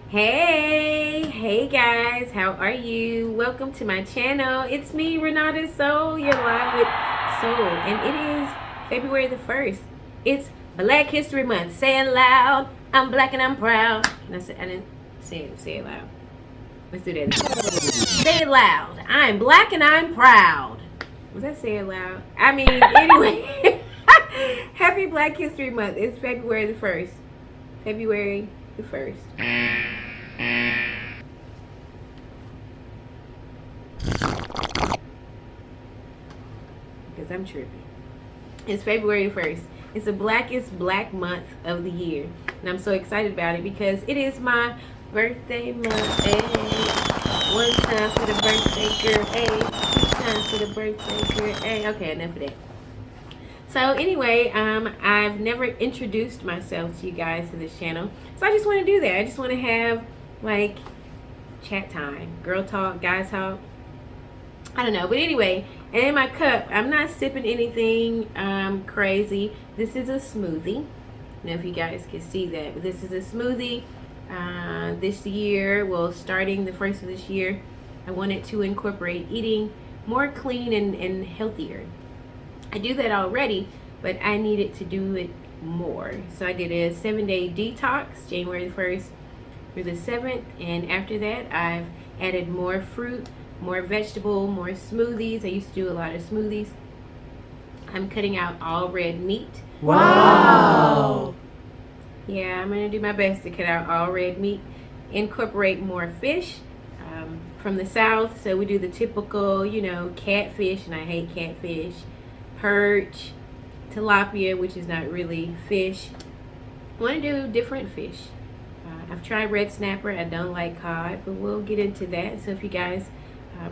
Hey guys, how are you? Welcome to my channel. It's me, Renada Soul. You're live with Soul, and it is February the 1st. It's Black History Month. Say it loud. I'm black and I'm proud. I didn't say it loud. Let's do that again. Say it loud. I'm black and I'm proud. Was that say it loud? Anyway. Happy Black History Month. It's February the 1st. February the 1st. Because I'm tripping. It's February 1st. It's the blackest black month of the year. And I'm so excited about it because it is my birthday month. Hey. One time for the birthday girl. Hey. Two times for the birthday girl. Hey. Okay, enough of that. So anyway, I've never introduced myself to you guys to this channel. So I just want to do that. I just want to have like chat time. Girl talk, guy talk. I don't know. But anyway, and in my cup, I'm not sipping anything crazy. This is a smoothie. I don't know if you guys can see that. But this is a smoothie. This year, well, starting the first of this year, I wanted to incorporate eating more clean and healthier. I do that already, but I needed to do it more. So I did a 7-day detox, January the 1st through the 7th. And after that, I've added more fruit, more vegetable, more smoothies. I used to do a lot of smoothies. I'm cutting out all red meat. Wow! Yeah, I'm going to do my best to cut out all red meat. Incorporate more fish from the South. So we do the typical, catfish, and I hate catfish. Perch, tilapia, which is not really fish. I want to do different fish. I've tried red snapper. I don't like cod, but we'll get into that. So if you guys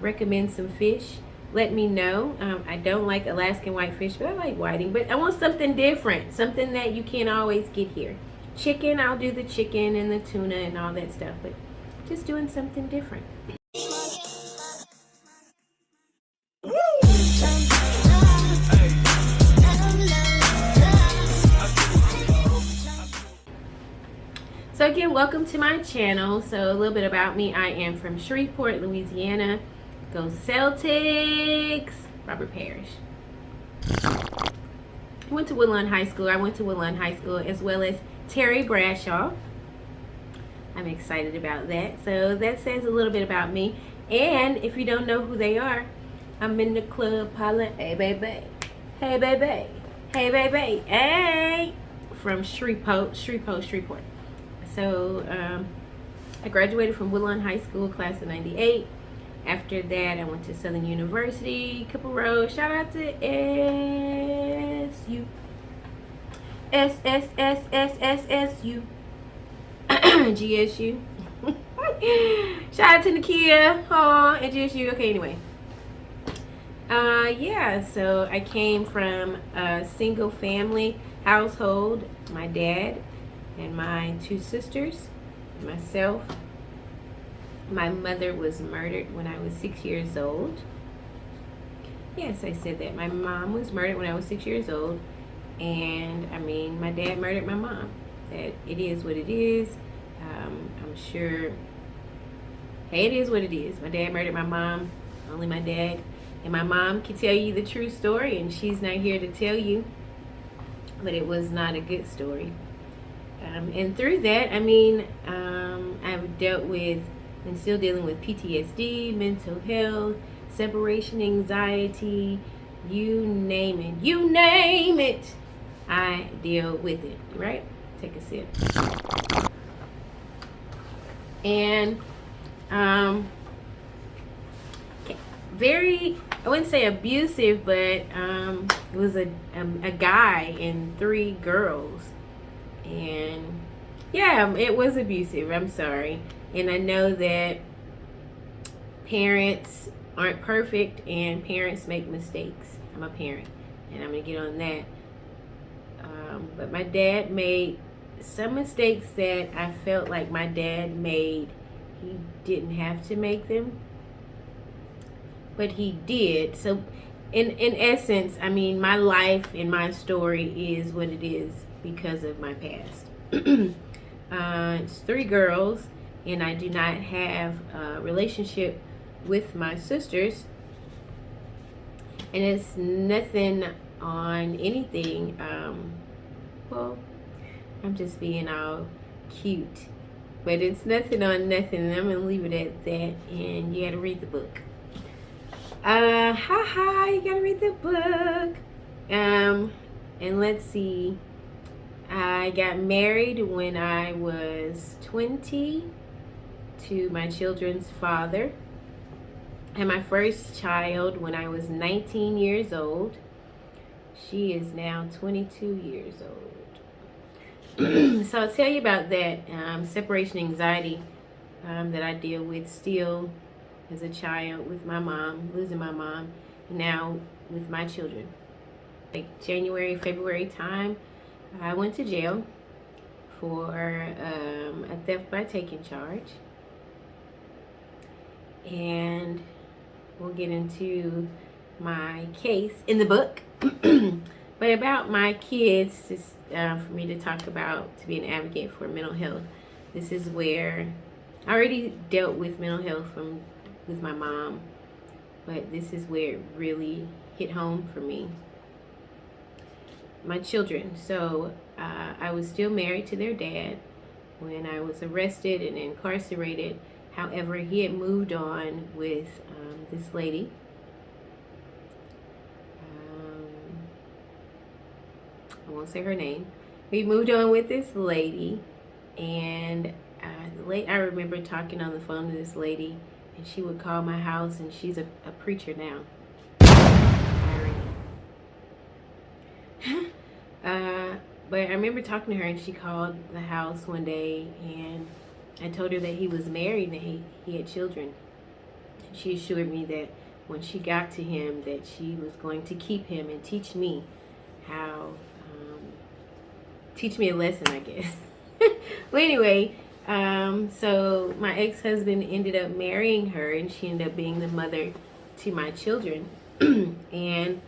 recommend some fish, let me know. I don't like Alaskan whitefish, but I like whiting. But I want something different, something that you can't always get here. Chicken, I'll do the chicken and the tuna and all that stuff, but just doing something different. So again, welcome to my channel. So a little bit about me. I am from Shreveport, Louisiana. Go Celtics! Robert Parrish. I went to Woodlawn High School. I went to Woodlawn High School as well as Terry Bradshaw. I'm excited about that. So that says a little bit about me. And if you don't know who they are, I'm in the club hollering, hey baby, hey baby, hey baby, hey, from Shreveport. So I graduated from Woodlawn High School, class of 98. After that, I went to Southern University, Couple Road. Shout out to SU. SSSSSSU. GSU. Shout out to Nakia. Oh, and GSU. Okay, anyway. Yeah, so I came from a single family household. My dad and my two sisters, myself. My mother was murdered when I was 6 years old. Yes, I said that. My mom was murdered when I was 6 years old. And, my dad murdered my mom. That it is what it is. I'm sure, hey, it is what it is. My dad murdered my mom. Only my dad and my mom can tell you the true story. And she's not here to tell you. But it was not a good story. And through that, I've dealt with and still dealing with PTSD, mental health, separation anxiety, you name it. You name it, I deal with it, right? Take a sip. And very, I wouldn't say abusive, but it was a guy and 3 girls. And yeah, it was abusive. I'm sorry. And I know that parents aren't perfect and parents make mistakes. I'm a parent and I'm going to get on that. But my dad made some mistakes that I felt like my dad made. He didn't have to make them, but he did. So in essence, my life and my story is what it is because of my past. It's 3 girls, and I do not have a relationship with my sisters. And it's nothing on anything. Well, I'm just being all cute. But it's nothing on nothing, and I'm going to leave it at that. And you got to read the book. You got to read the book. And let's see. I got married when I was 20 to my children's father. I had my first child when I was 19 years old. She is now 22 years old. So I'll tell you about that separation anxiety that I deal with still as a child with my mom, losing my mom, and now with my children. Like January, February time, I went to jail for a theft by taking charge. And we'll get into my case in the book. But about my kids, it's for me to talk about, to be an advocate for mental health. This is where I already dealt with mental health with my mom, but this is where it really hit home for me. My children. So I was still married to their dad when I was arrested and incarcerated. However, he had moved on with this lady. I won't say her name. We moved on with this lady, and I remember talking on the phone to this lady, and she would call my house, and she's a preacher now. But I remember talking to her, and she called the house one day, and I told her that he was married and he had children. And she assured me that when she got to him, that she was going to keep him and teach me teach me a lesson, I guess. Well, anyway, so my ex-husband ended up marrying her, and she ended up being the mother to my children. And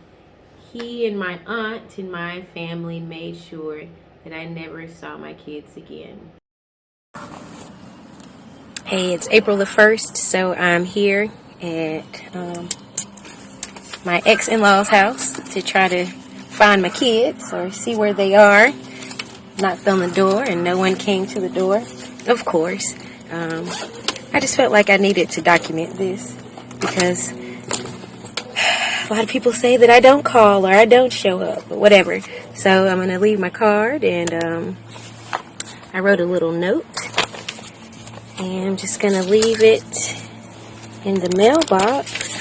he and my aunt and my family made sure that I never saw my kids again. Hey, it's April the 1st, so I'm here at my ex-in-law's house to try to find my kids or see where they are. Knocked on the door and no one came to the door, of course. I just felt like I needed to document this because a lot of people say that I don't call or I don't show up or whatever. So I'm going to leave my card, and I wrote a little note, and I'm just going to leave it in the mailbox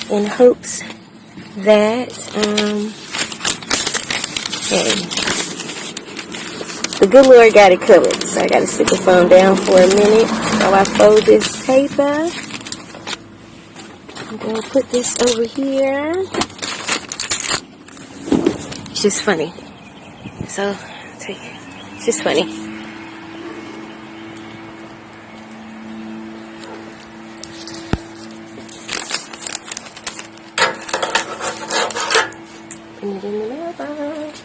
in hopes that, hey, the good Lord got it covered. So I got to sit the phone down for a minute while I fold this paper. I'm going to put this over here. It's just funny. So, it's just funny. Put it in the mailbox.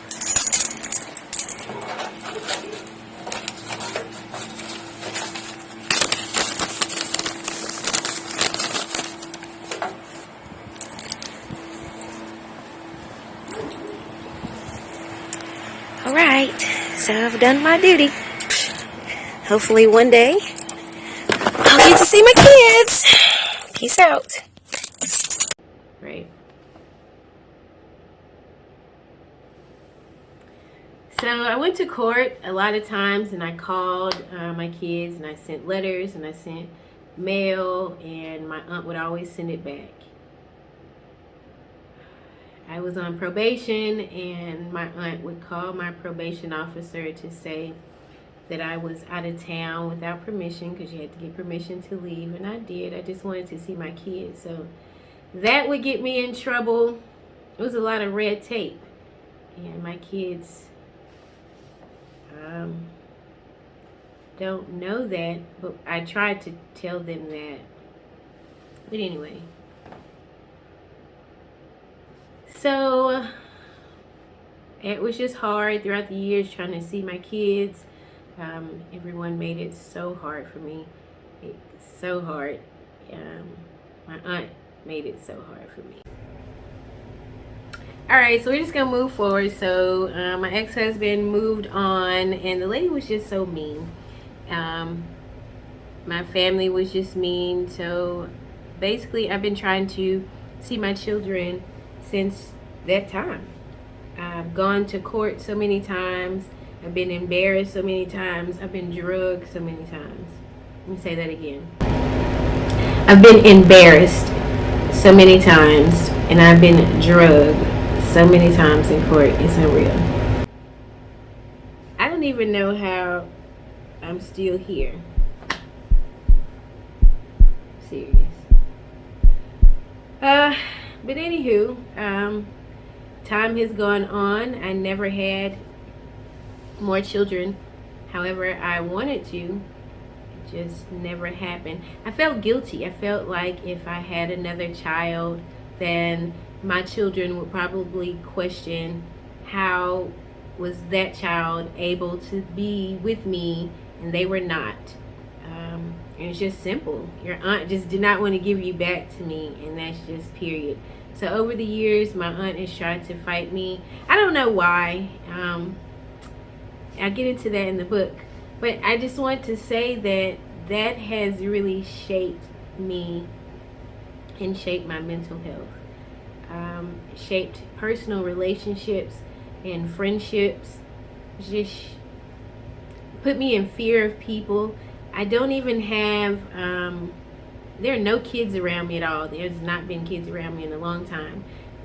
Alright, so I've done my duty. Hopefully one day I'll get to see my kids. Peace out. Right. So I went to court a lot of times, and I called my kids, and I sent letters, and I sent mail, and my aunt would always send it back. I was on probation, and my aunt would call my probation officer to say that I was out of town without permission, because you had to get permission to leave, and I did. I just wanted to see my kids, so that would get me in trouble. It was a lot of red tape, and my kids don't know that, but I tried to tell them that. But anyway. So it was just hard throughout the years trying to see my kids. Everyone made it so hard for me. It's so hard. My aunt made it so hard for me. Alright, so we're just gonna move forward. So my ex-husband moved on, and the lady was just so mean. My family was just mean. So basically, I've been trying to see my children since that time. I've gone to court so many times. I've been embarrassed so many times. I've been drugged so many times. Let me say that again. I've been embarrassed so many times, and I've been drugged so many times in court. It's unreal. I don't even know how I'm still here. Serious. But anywho, time has gone on. I never had more children. However, I wanted to. It just never happened. I felt guilty. I felt like if I had another child, then my children would probably question how was that child able to be with me and they were not. And it's just simple. Your aunt just did not want to give you back to me, and that's just period. So over the years, my aunt has tried to fight me. I don't know why. I'll get into that in the book. But I just want to say that that has really shaped me and shaped my mental health. Shaped personal relationships and friendships. Just put me in fear of people. I don't even have, there are no kids around me at all. There's not been kids around me in a long time.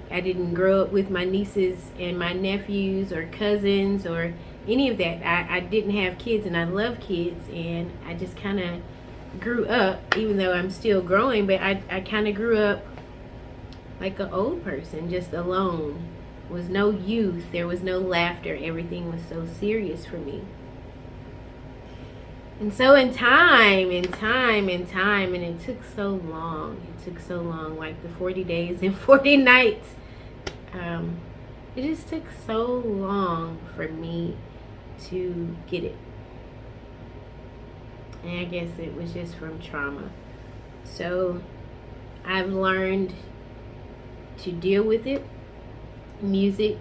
I didn't grow up with my nieces and my nephews or cousins or any of that. I didn't have kids, and I love kids, and I just kind of grew up, even though I'm still growing, but I kind of grew up like an old person, just alone. There was no youth. There was no laughter. Everything was so serious for me. And so in time, and it took so long. It took so long, like the 40 days and 40 nights. It just took so long for me to get it. And I guess it was just from trauma. So I've learned to deal with it. Music.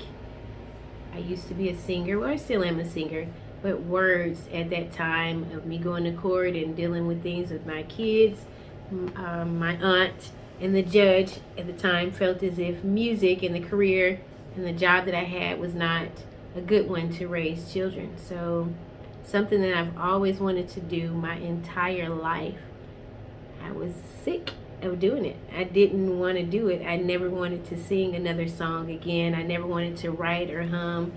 I used to be a singer. Well, I still am a singer. But words at that time of me going to court and dealing with things with my kids, my aunt, and the judge at the time felt as if music and the career and the job that I had was not a good one to raise children. So something that I've always wanted to do my entire life, I was sick of doing it. I didn't want to do it. I never wanted to sing another song again. I never wanted to write or hum.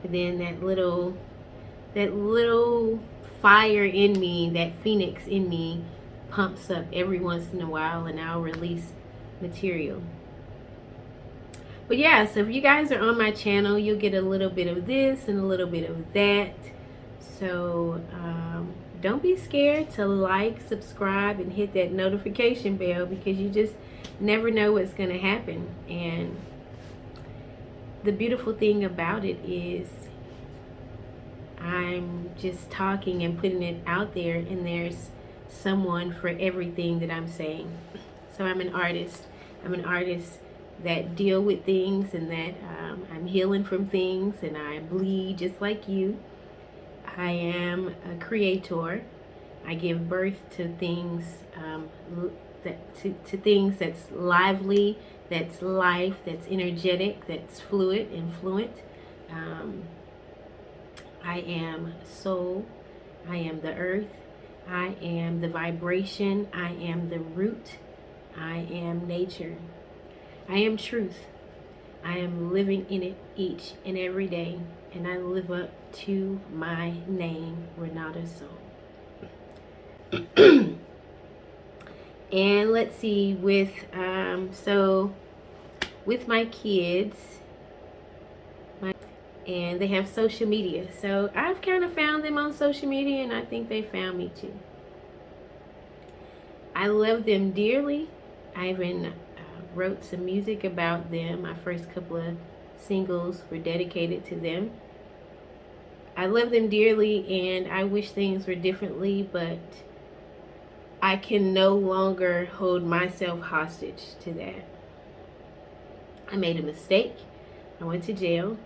But then that little fire in me, that phoenix in me, pumps up every once in a while, and I'll release material. But yeah, so if you guys are on my channel, you'll get a little bit of this and a little bit of that. So don't be scared to like, subscribe, and hit that notification bell, because you just never know what's going to happen. And the beautiful thing about it is I'm just talking and putting it out there, and there's someone for everything that I'm saying. So I'm an artist. I'm an artist that deal with things, and that I'm healing from things, and I bleed just like you. I am a creator. I give birth to things to things that's lively, that's life, that's energetic, that's fluid and fluent. I am soul. I am the earth. I am the vibration. I am the root. I am nature. I am truth. I am living in it each and every day, and I live up to my name, Renada Soul. And let's see, with my kids, and they have social media. So I've kind of found them on social media, and I think they found me too. I love them dearly. I even wrote some music about them. My first couple of singles were dedicated to them. I love them dearly, and I wish things were differently, but I can no longer hold myself hostage to that. I made a mistake. I went to jail,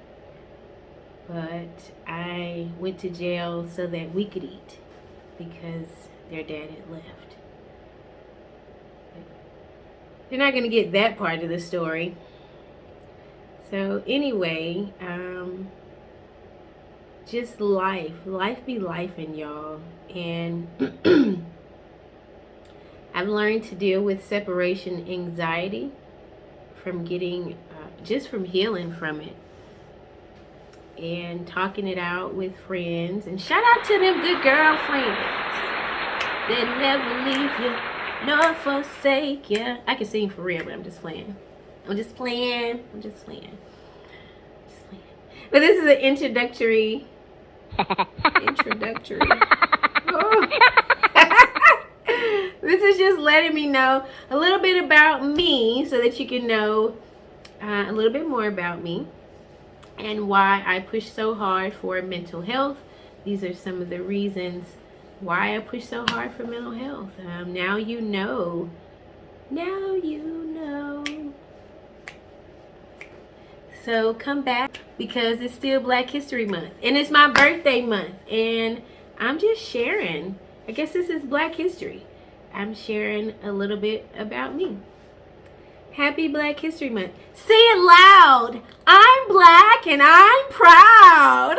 but I went to jail so that we could eat because their dad had left. You're not going to get that part of the story. So anyway, just life be lifing, y'all. And I've learned to deal with separation anxiety from getting, just from healing from it. And talking it out with friends. And shout out to them good girlfriends that never leave you nor forsake you. I can sing for real, but I'm just playing. I'm just playing. But this is an introductory. Oh. This is just letting me know a little bit about me so that you can know a little bit more about me and why I push so hard for mental health. These are some of the reasons why I push so hard for mental health. Now you know. Now you know. So come back because it's still Black History Month. And it's my birthday month. And I'm just sharing. I guess this is Black History. I'm sharing a little bit about me. Happy Black History Month. Say it loud. I'm black and I'm proud.